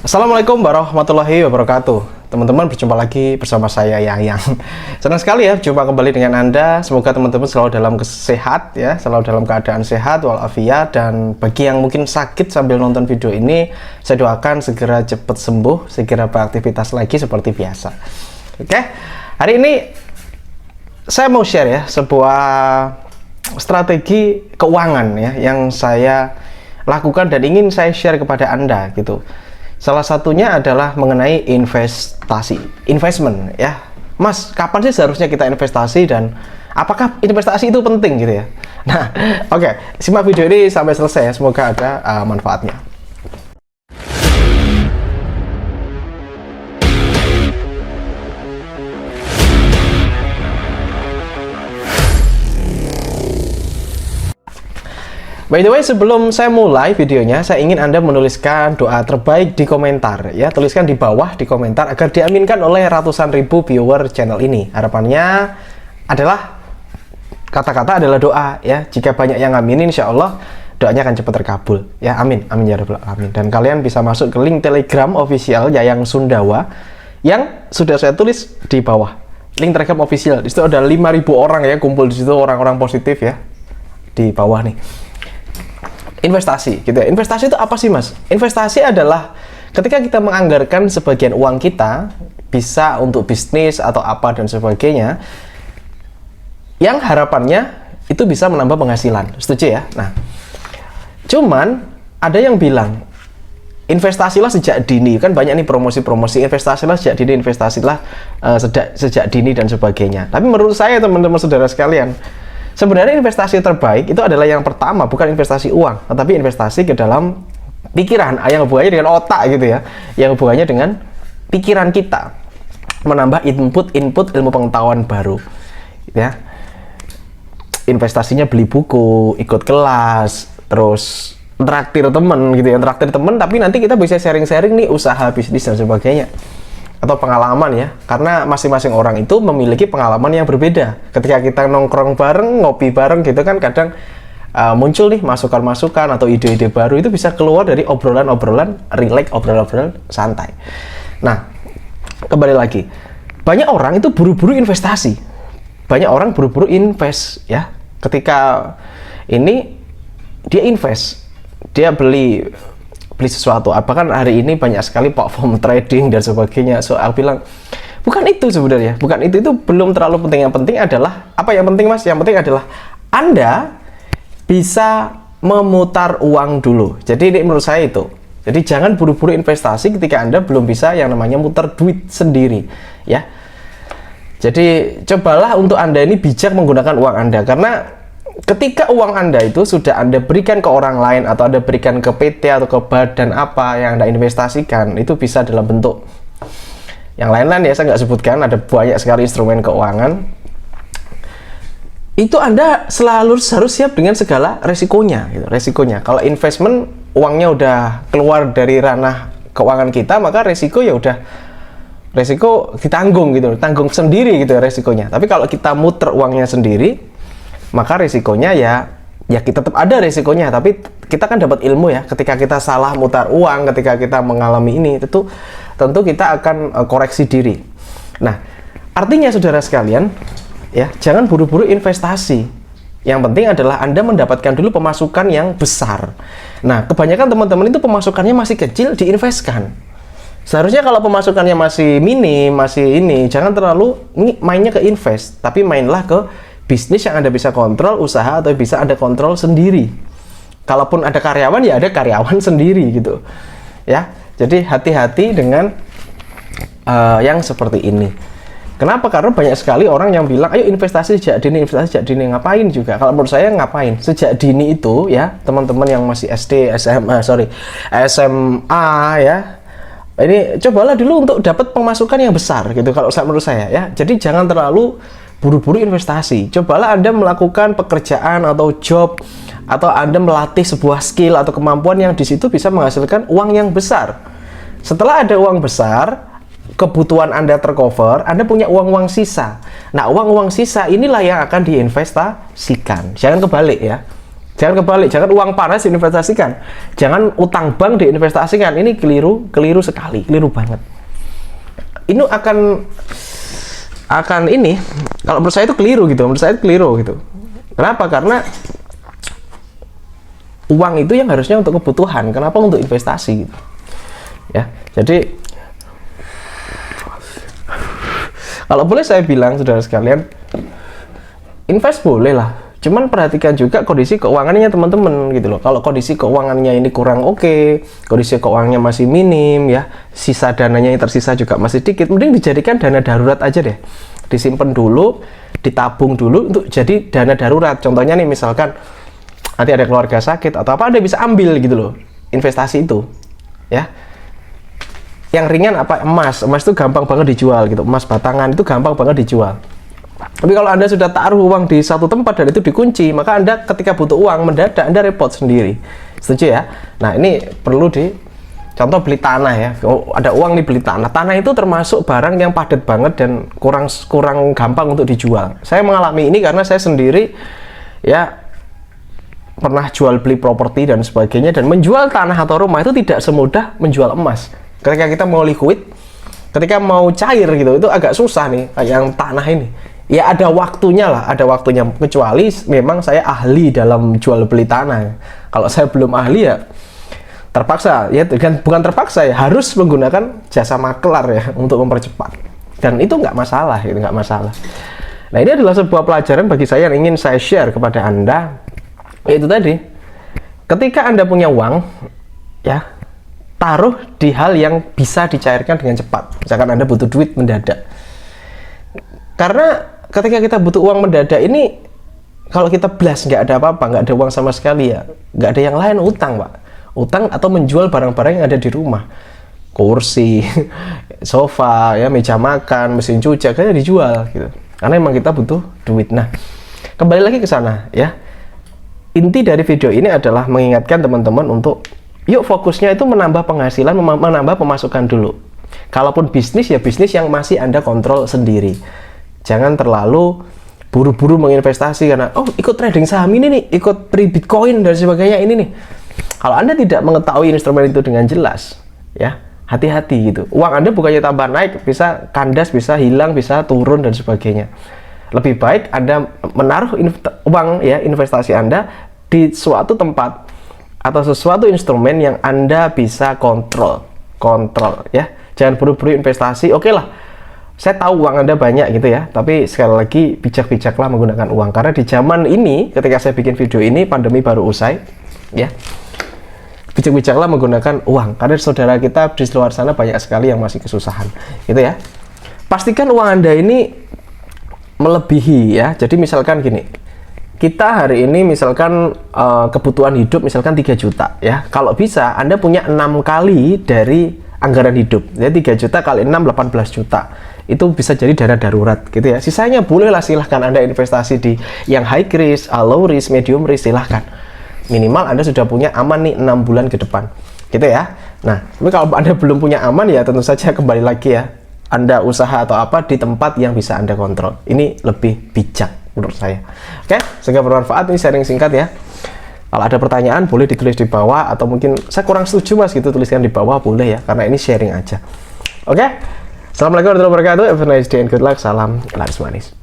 Assalamualaikum warahmatullahi wabarakatuh. Teman-teman, berjumpa lagi bersama saya Yang. Senang sekali ya jumpa kembali dengan Anda. Semoga teman-teman selalu dalam sehat ya, selalu dalam keadaan sehat walafiat, dan bagi yang mungkin sakit sambil nonton video ini, saya doakan segera cepat sembuh, segera beraktivitas lagi seperti biasa. Oke. Hari ini saya mau share ya sebuah strategi keuangan ya yang saya lakukan dan ingin saya share kepada Anda gitu. Salah satunya adalah mengenai investment ya. Mas, kapan sih seharusnya kita investasi dan apakah investasi itu penting gitu ya? Nah, oke, simak video ini sampai selesai ya. Semoga ada manfaatnya. By the way, sebelum saya mulai videonya, saya ingin Anda menuliskan doa terbaik di komentar ya. Tuliskan di bawah di komentar agar diaminkan oleh ratusan ribu viewer channel ini. Harapannya adalah kata-kata adalah doa ya. Jika banyak yang aminin, insya Allah doanya akan cepat terkabul ya. Amin, amin ya rabbal alamin. Dan kalian bisa masuk ke link Telegram official Yayang Sundawa yang sudah saya tulis di bawah. Link Telegram official. Di situ ada 5.000 orang ya kumpul di situ, orang-orang positif ya. Di bawah nih. Investasi gitu ya. Investasi itu apa sih, Mas? Investasi adalah ketika kita menganggarkan sebagian uang kita bisa untuk bisnis atau apa dan sebagainya yang harapannya itu bisa menambah penghasilan. Setuju ya? Nah, cuman ada yang bilang investasilah sejak dini, kan banyak nih promosi-promosi investasilah sejak dini, investasilah sejak dini dan sebagainya. Tapi menurut saya, teman-teman saudara sekalian, sebenarnya investasi terbaik itu adalah yang pertama, bukan investasi uang, tetapi investasi ke dalam pikiran, yang hubungannya dengan otak gitu ya, yang hubungannya dengan pikiran kita, menambah input ilmu pengetahuan baru ya. Investasinya beli buku, ikut kelas, terus traktir temen gitu ya, traktir temen, tapi nanti kita bisa sharing-sharing nih usaha bisnis dan sebagainya, atau pengalaman ya, karena masing-masing orang itu memiliki pengalaman yang berbeda. Ketika kita nongkrong bareng, ngopi bareng gitu kan, kadang muncul nih masukan-masukan atau ide-ide baru, itu bisa keluar dari obrolan-obrolan relax, obrolan-obrolan santai. Nah, kembali lagi, banyak orang itu buru-buru investasi, banyak orang buru-buru invest ya. Ketika ini dia invest, dia beli sesuatu. Bahkan hari ini banyak sekali platform trading dan sebagainya. So, aku bilang bukan itu sebenarnya, bukan itu belum terlalu penting. Yang penting adalah apa yang penting, Mas? Yang penting adalah Anda bisa memutar uang dulu. Jadi ini menurut saya itu. Jadi jangan buru-buru investasi ketika Anda belum bisa yang namanya muter duit sendiri, ya. Jadi cobalah untuk Anda ini bijak menggunakan uang Anda, karena ketika uang Anda itu sudah Anda berikan ke orang lain atau Anda berikan ke PT atau ke badan apa yang Anda investasikan, itu bisa dalam bentuk yang lain-lain ya, saya nggak sebutkan, ada banyak sekali instrumen keuangan. Itu Anda selalu harus siap dengan segala resikonya gitu, resikonya. Kalau investment uangnya udah keluar dari ranah keuangan kita, maka resiko ya udah resiko ditanggung gitu, tanggung sendiri gitu resikonya. Tapi kalau kita muter uangnya sendiri, maka risikonya ya kita tetap ada risikonya, tapi kita kan dapat ilmu ya. Ketika kita salah mutar uang, ketika kita mengalami ini, tentu kita akan koreksi diri. Nah, artinya saudara sekalian ya, jangan buru-buru investasi. Yang penting adalah Anda mendapatkan dulu pemasukan yang besar. Nah, kebanyakan teman-teman itu pemasukannya masih kecil, diinvestkan. Seharusnya kalau pemasukannya masih minim, masih ini, jangan terlalu mainnya ke invest, tapi mainlah ke bisnis yang Anda bisa kontrol, usaha atau bisa Anda kontrol sendiri. Kalaupun ada karyawan, ya ada karyawan sendiri gitu. Ya, jadi hati-hati dengan yang seperti ini. Kenapa? Karena banyak sekali orang yang bilang, ayo investasi sejak dini, investasi sejak dini. Ngapain juga? Kalau menurut saya ngapain? Sejak dini itu ya, teman-teman yang masih SD, SMA ya. Ini cobalah dulu untuk dapat pemasukan yang besar gitu kalau menurut saya ya. Jadi jangan terlalu buru-buru investasi. Cobalah Anda melakukan pekerjaan atau job, atau Anda melatih sebuah skill atau kemampuan yang di situ bisa menghasilkan uang yang besar. Setelah ada uang besar, kebutuhan Anda tercover, Anda punya uang-uang sisa. Nah, uang-uang sisa inilah yang akan diinvestasikan. Jangan kebalik ya. Jangan kebalik, jangan uang panas diinvestasikan, jangan utang bank diinvestasikan. Ini keliru sekali, keliru banget. Ini akan ini, kalau menurut saya itu keliru gitu. Kenapa? Karena uang itu yang harusnya untuk kebutuhan, kenapa untuk investasi gitu. Ya, jadi kalau boleh saya bilang, saudara sekalian, invest boleh lah, cuman perhatikan juga kondisi keuangannya teman-teman gitu loh. Kalau kondisi keuangannya ini kurang oke, kondisi keuangannya masih minim ya, sisa dananya yang tersisa juga masih dikit, mending dijadikan dana darurat aja deh. Disimpan dulu, ditabung dulu untuk jadi dana darurat. Contohnya nih, misalkan nanti ada keluarga sakit atau apa, Anda bisa ambil gitu loh investasi itu ya. Yang ringan apa? Emas itu gampang banget dijual gitu, emas batangan itu gampang banget dijual. Tapi kalau Anda sudah taruh uang di satu tempat dan itu dikunci, maka Anda ketika butuh uang mendadak Anda repot sendiri. Setuju ya? Nah, ini perlu contoh beli tanah ya. Ada uang nih beli tanah. Tanah itu termasuk barang yang padat banget dan kurang gampang untuk dijual. Saya mengalami ini karena saya sendiri ya pernah jual beli properti dan sebagainya, dan menjual tanah atau rumah itu tidak semudah menjual emas. Ketika kita mau liquid, ketika mau cair gitu, itu agak susah nih yang tanah ini. Ya ada waktunya lah, kecuali memang saya ahli dalam jual beli tanah. Kalau saya belum ahli ya terpaksa ya, dan bukan terpaksa ya, harus menggunakan jasa makelar ya untuk mempercepat. Dan itu nggak masalah, itu nggak masalah. Nah, ini adalah sebuah pelajaran bagi saya yang ingin saya share kepada Anda. Itu tadi, ketika Anda punya uang ya, taruh di hal yang bisa dicairkan dengan cepat. Misalkan Anda butuh duit mendadak, karena ketika kita butuh uang mendadak ini, kalau kita blast nggak ada apa-apa, nggak ada uang sama sekali ya, nggak ada yang lain, utang Pak, utang atau menjual barang-barang yang ada di rumah, kursi, sofa ya, meja makan, mesin cuci, kayaknya dijual gitu, karena emang kita butuh duit. Nah, kembali lagi ke sana ya. Inti dari video ini adalah mengingatkan teman-teman untuk yuk fokusnya itu menambah penghasilan, menambah pemasukan dulu. Kalaupun bisnis ya bisnis yang masih Anda kontrol sendiri. Jangan terlalu buru-buru menginvestasi karena ikut trading saham ini nih, ikut beli Bitcoin dan sebagainya ini nih. Kalau Anda tidak mengetahui instrumen itu dengan jelas, ya hati-hati gitu. Uang Anda bukannya tambah naik, bisa kandas, bisa hilang, bisa turun dan sebagainya. Lebih baik Anda menaruh uang ya, investasi Anda di suatu tempat atau sesuatu instrumen yang Anda bisa kontrol ya. Jangan buru-buru investasi. Oke lah, saya tahu uang Anda banyak gitu ya, tapi sekali lagi bijak-bijaklah menggunakan uang, karena di zaman ini ketika saya bikin video ini pandemi baru usai ya. Bijak-bijaklah menggunakan uang, karena saudara kita di luar sana banyak sekali yang masih kesusahan gitu ya. Pastikan uang Anda ini melebihi ya. Jadi misalkan gini, kita hari ini misalkan kebutuhan hidup misalkan 3 juta ya. Kalau bisa Anda punya 6 kali dari anggaran hidup. Jadi 3 juta kali 6 18 juta. Itu bisa jadi dana darurat gitu ya. Sisanya bolehlah silahkan Anda investasi di yang high risk, low risk, medium risk, silahkan. Minimal Anda sudah punya aman nih 6 bulan ke depan. Gitu ya. Nah, tapi kalau Anda belum punya aman ya tentu saja kembali lagi ya, Anda usaha atau apa di tempat yang bisa Anda kontrol. Ini lebih bijak menurut saya. Oke, semoga bermanfaat. Ini sharing singkat ya. Kalau ada pertanyaan boleh ditulis di bawah, atau mungkin saya kurang setuju Mas gitu, tuliskan di bawah boleh ya, karena ini sharing aja. Oke. Assalamualaikum warahmatullahi wabarakatuh. Have a nice day and good luck. Salam laris manis.